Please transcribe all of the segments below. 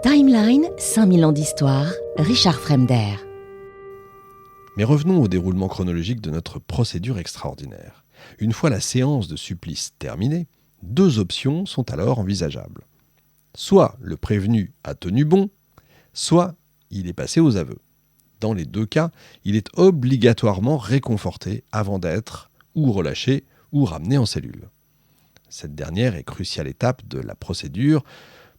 Timeline, 5000 ans d'histoire, Richard Fremder. Mais revenons au déroulement chronologique de notre procédure extraordinaire. Une fois la séance de supplice terminée, 2 options sont alors envisageables. Soit le prévenu a tenu bon, soit il est passé aux aveux. Dans les 2 cas, il est obligatoirement réconforté avant d'être ou relâché ou ramené en cellule. Cette dernière et cruciale étape de la procédure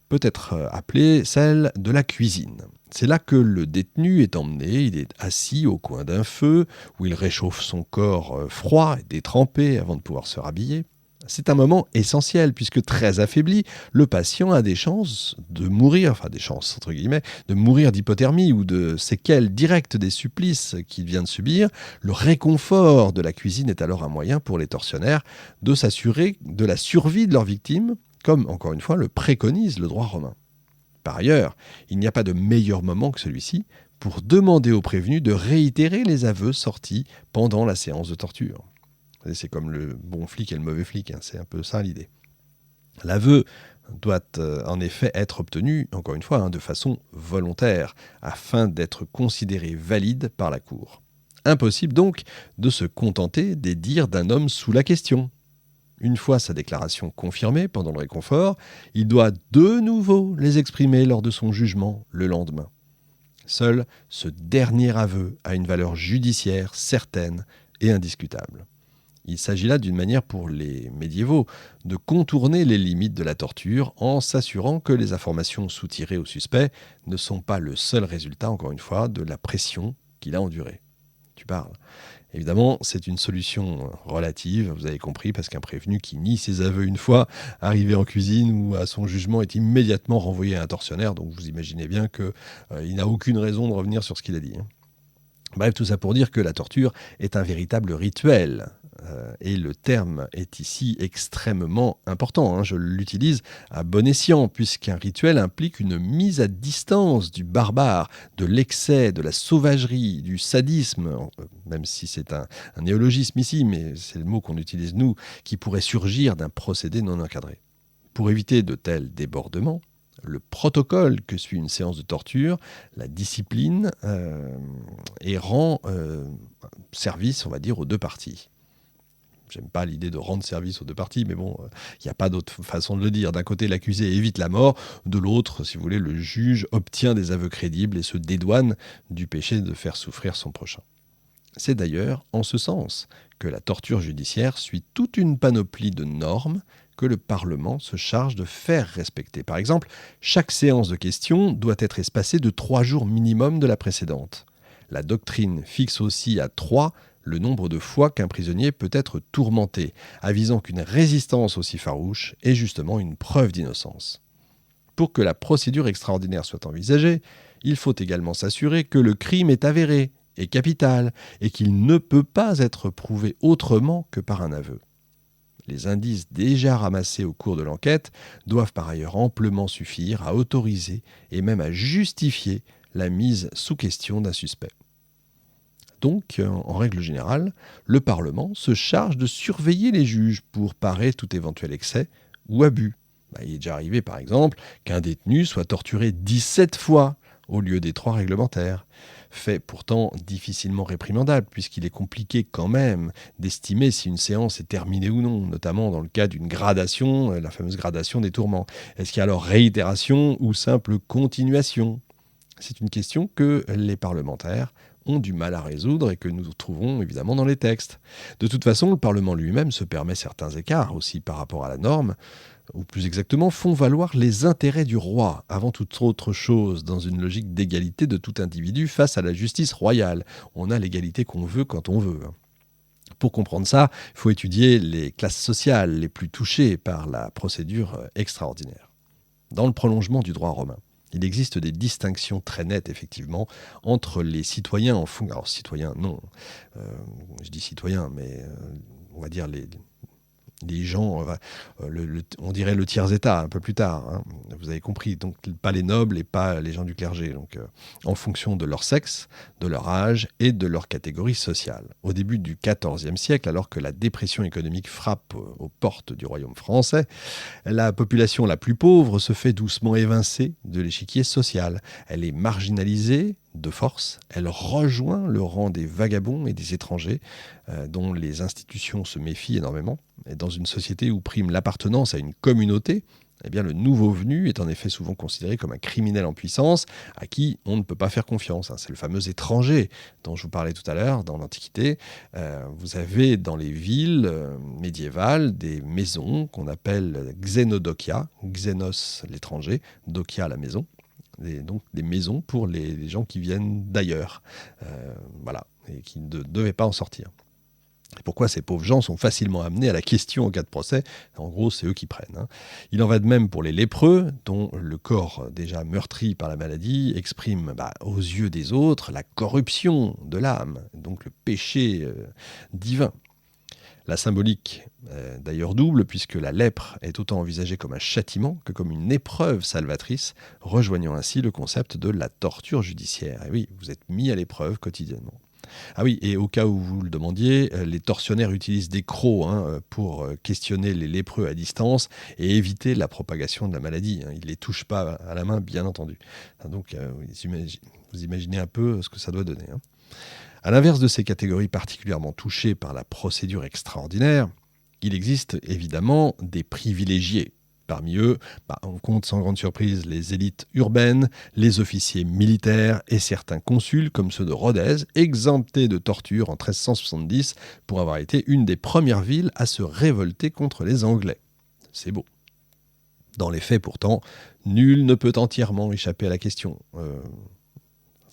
peut être appelée celle de la cuisine. C'est là que le détenu est emmené, il est assis au coin d'un feu, où il réchauffe son corps froid et détrempé avant de pouvoir se rhabiller. C'est un moment essentiel puisque très affaibli, le patient a des chances de mourir, enfin des chances entre guillemets, de mourir d'hypothermie ou de séquelles directes des supplices qu'il vient de subir. Le réconfort de la cuisine est alors un moyen pour les tortionnaires de s'assurer de la survie de leur victime, comme encore une fois le préconise le droit romain. Par ailleurs, il n'y a pas de meilleur moment que celui-ci pour demander au prévenu de réitérer les aveux sortis pendant la séance de torture. C'est comme le bon flic et le mauvais flic, c'est un peu ça l'idée. L'aveu doit en effet être obtenu, encore une fois, de façon volontaire, afin d'être considéré valide par la cour. Impossible donc de se contenter des dires d'un homme sous la question. Une fois sa déclaration confirmée pendant le réconfort, il doit de nouveau les exprimer lors de son jugement le lendemain. Seul ce dernier aveu a une valeur judiciaire certaine et indiscutable. Il s'agit là d'une manière pour les médiévaux de contourner les limites de la torture en s'assurant que les informations soutirées au suspect ne sont pas le seul résultat, encore une fois, de la pression qu'il a endurée. Tu parles. Évidemment, c'est une solution relative, vous avez compris, parce qu'un prévenu qui nie ses aveux une fois, arrivé en cuisine ou à son jugement, est immédiatement renvoyé à un tortionnaire, donc vous imaginez bien qu'il n'a aucune raison de revenir sur ce qu'il a dit. Bref, tout ça pour dire que la torture est un véritable rituel. Et le terme est ici extrêmement important. Je l'utilise à bon escient, puisqu'un rituel implique une mise à distance du barbare, de l'excès, de la sauvagerie, du sadisme, même si c'est un néologisme ici, mais c'est le mot qu'on utilise nous, qui pourrait surgir d'un procédé non encadré. Pour éviter de tels débordements, le protocole que suit une séance de torture, la discipline, et rend service, on va dire, aux 2 parties. J'aime pas l'idée de rendre service aux 2 parties, mais bon, il n'y a pas d'autre façon de le dire. D'un côté, l'accusé évite la mort, de l'autre, si vous voulez, le juge obtient des aveux crédibles et se dédouane du péché de faire souffrir son prochain. C'est d'ailleurs en ce sens que la torture judiciaire suit toute une panoplie de normes que le Parlement se charge de faire respecter. Par exemple, chaque séance de questions doit être espacée de 3 jours minimum de la précédente. La doctrine fixe aussi à 3 le nombre de fois qu'un prisonnier peut être tourmenté, avisant qu'une résistance aussi farouche est justement une preuve d'innocence. Pour que la procédure extraordinaire soit envisagée, il faut également s'assurer que le crime est avéré et capital, et qu'il ne peut pas être prouvé autrement que par un aveu. Les indices déjà ramassés au cours de l'enquête doivent par ailleurs amplement suffire à autoriser et même à justifier la mise sous question d'un suspect. Donc, en règle générale, le Parlement se charge de surveiller les juges pour parer tout éventuel excès ou abus. Il est déjà arrivé, par exemple, qu'un détenu soit torturé 17 fois au lieu des 3 réglementaires. Fait pourtant difficilement réprimandable, puisqu'il est compliqué quand même d'estimer si une séance est terminée ou non, notamment dans le cas d'une gradation, la fameuse gradation des tourments. Est-ce qu'il y a alors réitération ou simple continuation ? C'est une question que les parlementaires ont du mal à résoudre et que nous trouvons évidemment dans les textes. De toute façon, le Parlement lui-même se permet certains écarts aussi par rapport à la norme, ou plus exactement font valoir les intérêts du roi avant toute autre chose, dans une logique d'égalité de tout individu face à la justice royale. On a l'égalité qu'on veut quand on veut. Pour comprendre ça, il faut étudier les classes sociales les plus touchées par la procédure extraordinaire. Dans le prolongement du droit romain, il existe des distinctions très nettes, effectivement, entre les citoyens en fonction... Alors, citoyens, non. Je dis citoyens, mais on va dire les gens, on dirait le tiers-état un peu plus tard, hein. Vous avez compris, donc pas les nobles et pas les gens du clergé, donc en fonction de leur sexe, de leur âge et de leur catégorie sociale. Au début du XIVe siècle, alors que la dépression économique frappe aux portes du royaume français, la population la plus pauvre se fait doucement évincer de l'échiquier social. Elle est marginalisée de force, elle rejoint le rang des vagabonds et des étrangers dont les institutions se méfient énormément. Et dans une société où prime l'appartenance à une communauté, eh bien, le nouveau venu est en effet souvent considéré comme un criminel en puissance à qui on ne peut pas faire confiance. C'est le fameux étranger dont je vous parlais tout à l'heure dans l'Antiquité. Vous avez dans les villes médiévales des maisons qu'on appelle xénodokia, xénos l'étranger, dokia la maison. Donc des maisons pour les gens qui viennent d'ailleurs, voilà, et qui ne devaient pas en sortir. Et pourquoi ces pauvres gens sont facilement amenés à la question en cas de procès? En gros, c'est eux qui prennent, hein. Il en va de même pour les lépreux, dont le corps déjà meurtri par la maladie exprime aux yeux des autres la corruption de l'âme, donc le péché divin. La symbolique est d'ailleurs double, puisque la lèpre est autant envisagée comme un châtiment que comme une épreuve salvatrice, rejoignant ainsi le concept de la torture judiciaire. Et oui, vous êtes mis à l'épreuve quotidiennement. Ah oui, et au cas où vous le demandiez, les tortionnaires utilisent des crocs pour questionner les lépreux à distance et éviter la propagation de la maladie. Ils ne les touchent pas à la main, bien entendu. Donc, vous imaginez un peu ce que ça doit donner. À l'inverse de ces catégories particulièrement touchées par la procédure extraordinaire, il existe évidemment des privilégiés. Parmi eux, on compte sans grande surprise les élites urbaines, les officiers militaires et certains consuls comme ceux de Rodez, exemptés de torture en 1370 pour avoir été une des premières villes à se révolter contre les Anglais. C'est beau. Dans les faits pourtant, nul ne peut entièrement échapper à la question.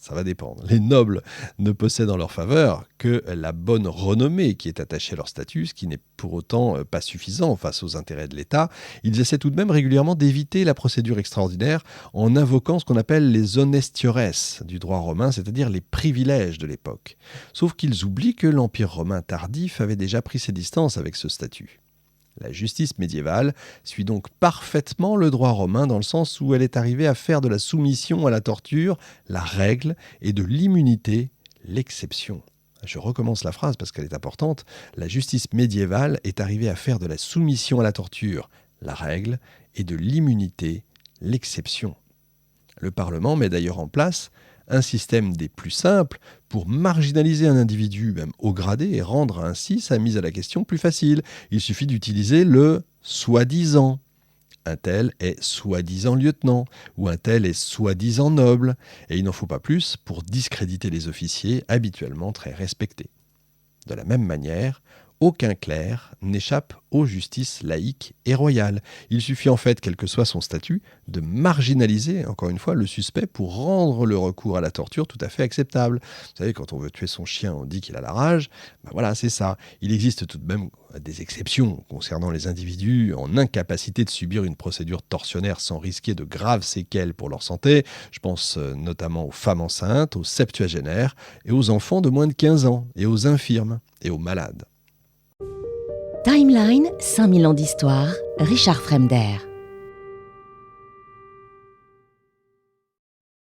Ça va dépendre. Les nobles ne possèdent en leur faveur que la bonne renommée qui est attachée à leur statut, ce qui n'est pour autant pas suffisant face aux intérêts de l'État. Ils essaient tout de même régulièrement d'éviter la procédure extraordinaire en invoquant ce qu'on appelle les honestiores du droit romain, c'est-à-dire les privilèges de l'époque. Sauf qu'ils oublient que l'Empire romain tardif avait déjà pris ses distances avec ce statut. La justice médiévale suit donc parfaitement le droit romain dans le sens où elle est arrivée à faire de la soumission à la torture la règle et de l'immunité l'exception. Je recommence la phrase parce qu'elle est importante. La justice médiévale est arrivée à faire de la soumission à la torture la règle et de l'immunité l'exception. Le Parlement met d'ailleurs en place un système des plus simples pour marginaliser un individu, même haut gradé, et rendre ainsi sa mise à la question plus facile. Il suffit d'utiliser le « soi-disant ». Un tel est soi-disant lieutenant, ou un tel est soi-disant noble, et il n'en faut pas plus pour discréditer les officiers habituellement très respectés. De la même manière, aucun clerc n'échappe aux justices laïques et royales. Il suffit en fait, quel que soit son statut, de marginaliser, encore une fois, le suspect pour rendre le recours à la torture tout à fait acceptable. Vous savez, quand on veut tuer son chien, on dit qu'il a la rage. Voilà, c'est ça. Il existe tout de même des exceptions concernant les individus en incapacité de subir une procédure tortionnaire sans risquer de graves séquelles pour leur santé. Je pense notamment aux femmes enceintes, aux septuagénaires et aux enfants de moins de 15 ans, et aux infirmes et aux malades. Timeline, 5000 ans d'histoire, Richard Fremder.